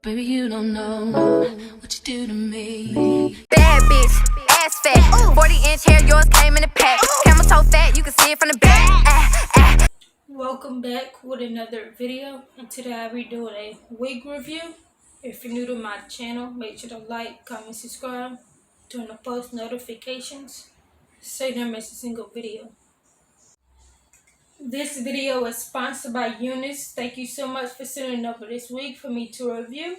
Baby, you don't know what you do to me. Bad bitch, ass fat, 40-inch hair, yours came in a pack. Camera so fat, you can see it from the back. Welcome back with another video, and today I'll be doing a wig review. If you're new to my channel, make sure to like, comment, subscribe, turn on post notifications so you don't miss a single video. This video is sponsored by Unice. Thank you so much for sending over this wig for me to review.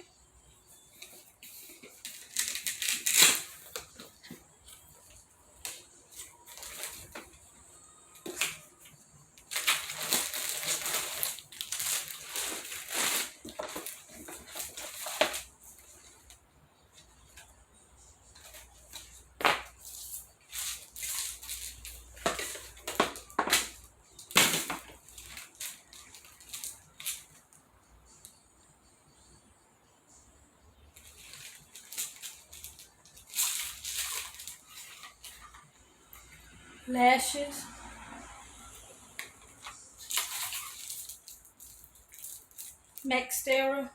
Lashes, mascara,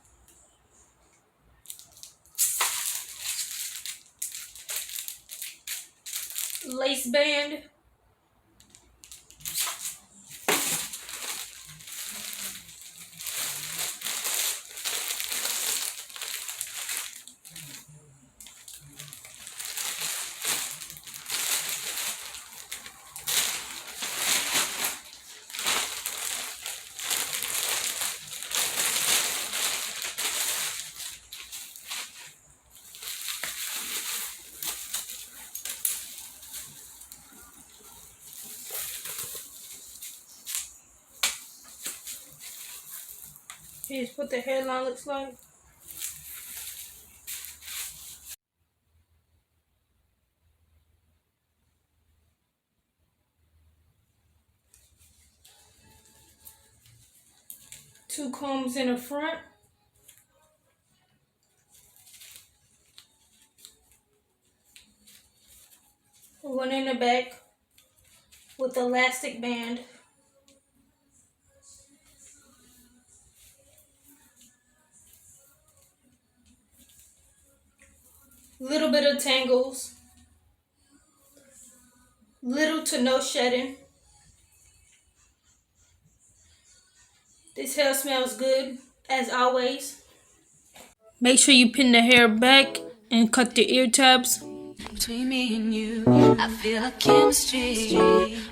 lace band, here's what the hairline looks like. Two combs in the front. One in the back with elastic band. Little bit of tangles. Little to no shedding. This hair smells good, as always. Make sure you pin the hair back and cut the ear tabs. Between me and you, I feel a chemistry.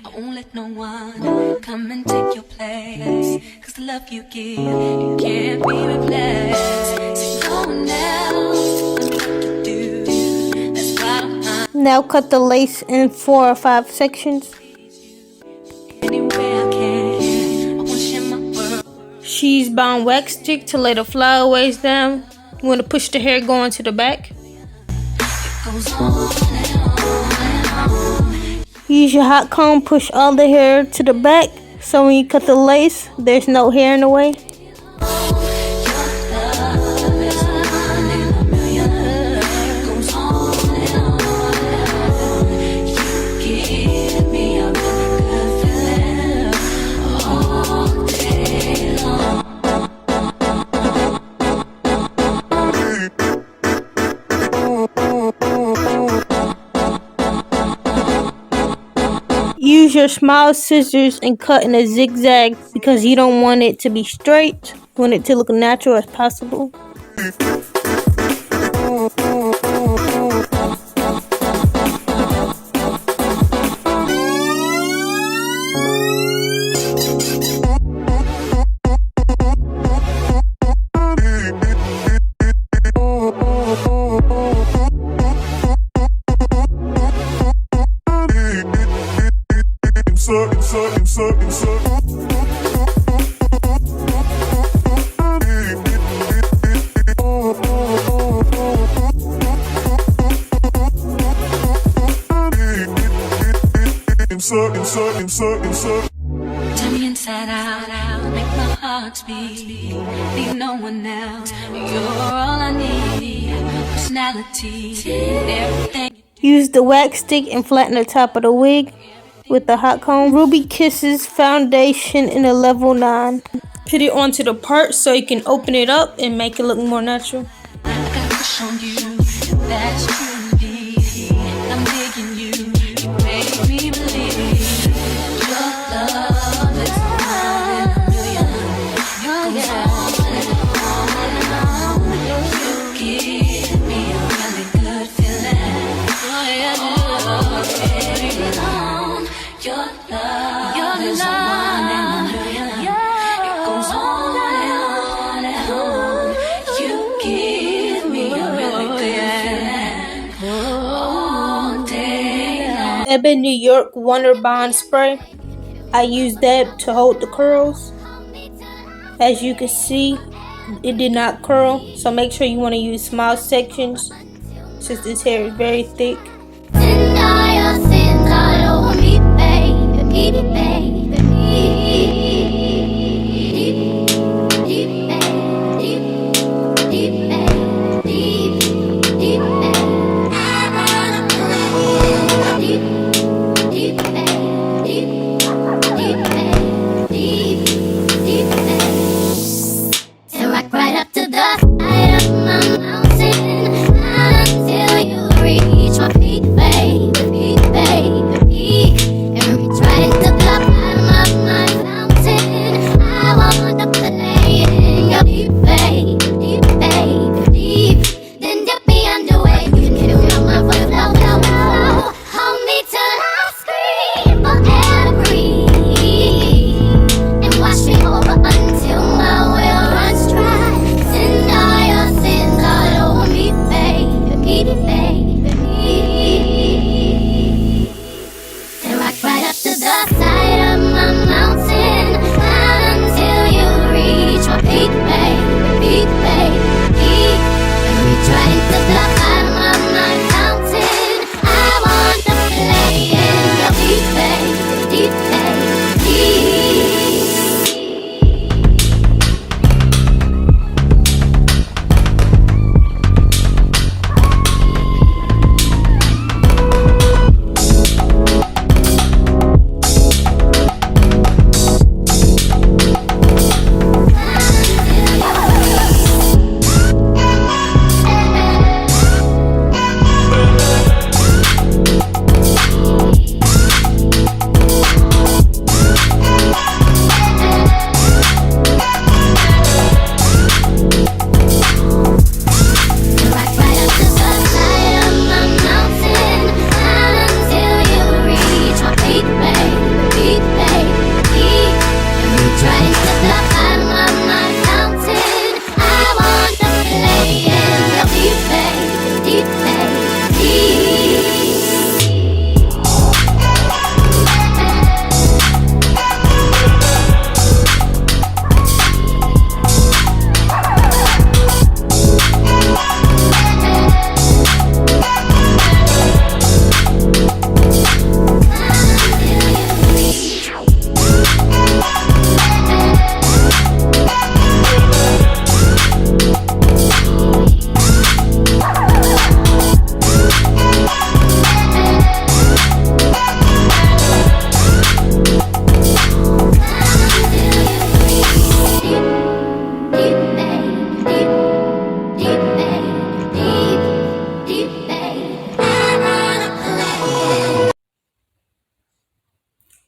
I won't let no one come and take your place. Cause the love you give, it can't be replaced. So no one else can do. That's why I'm Now cut the lace in 4 or 5 sections. anywhere I can. I wanna share my world. She's bound wax stick to lay the flyaways down. You want to push the hair going to the back. Goes on and on and on. Use your hot comb, push all the hair to the back, so when you cut the lace, there's no hair in the way. Use your small scissors and cut in a zigzag because you don't want it to be straight. You want it to look natural as possible. Turn me inside out, make my heart beat. Need no one else, you're all I need. Personality, everything. Use the wax stick and flatten the top of the wig with the hot comb. Ruby Kisses foundation in a level 9. put it onto the part so you can open it up and make it look more natural. I got push on you, that's true, deep. I'm digging you, you make me believe your love is more than a million. You goes on and on. You give me a really good feeling. Oh yeah, baby, on your love is one in a million. It goes on and on. You give me a really good feeling all day long. Ebb New York Wonder Bond Spray. I use that to hold the curls. As you can see, it did not curl, so make sure you want to use small sections since this hair is very thick.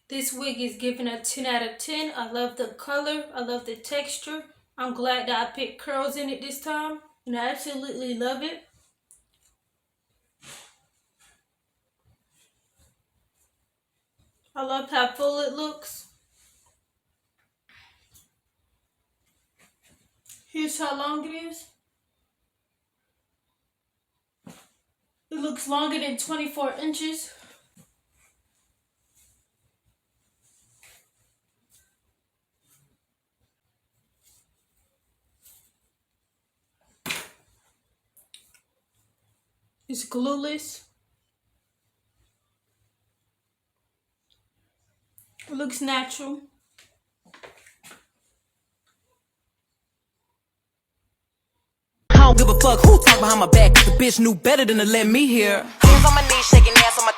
This wig is given a 10 out of 10. I love the color. I love the texture. I'm glad that I picked curls in it this time. And I absolutely love it. I love how full it looks. Here's how long it is. It looks longer than 24 inches. It's glueless. It looks natural. I don't give a fuck who talk behind my back, 'cause the bitch knew better than to let me hear. Hands on my knees, shaking ass on my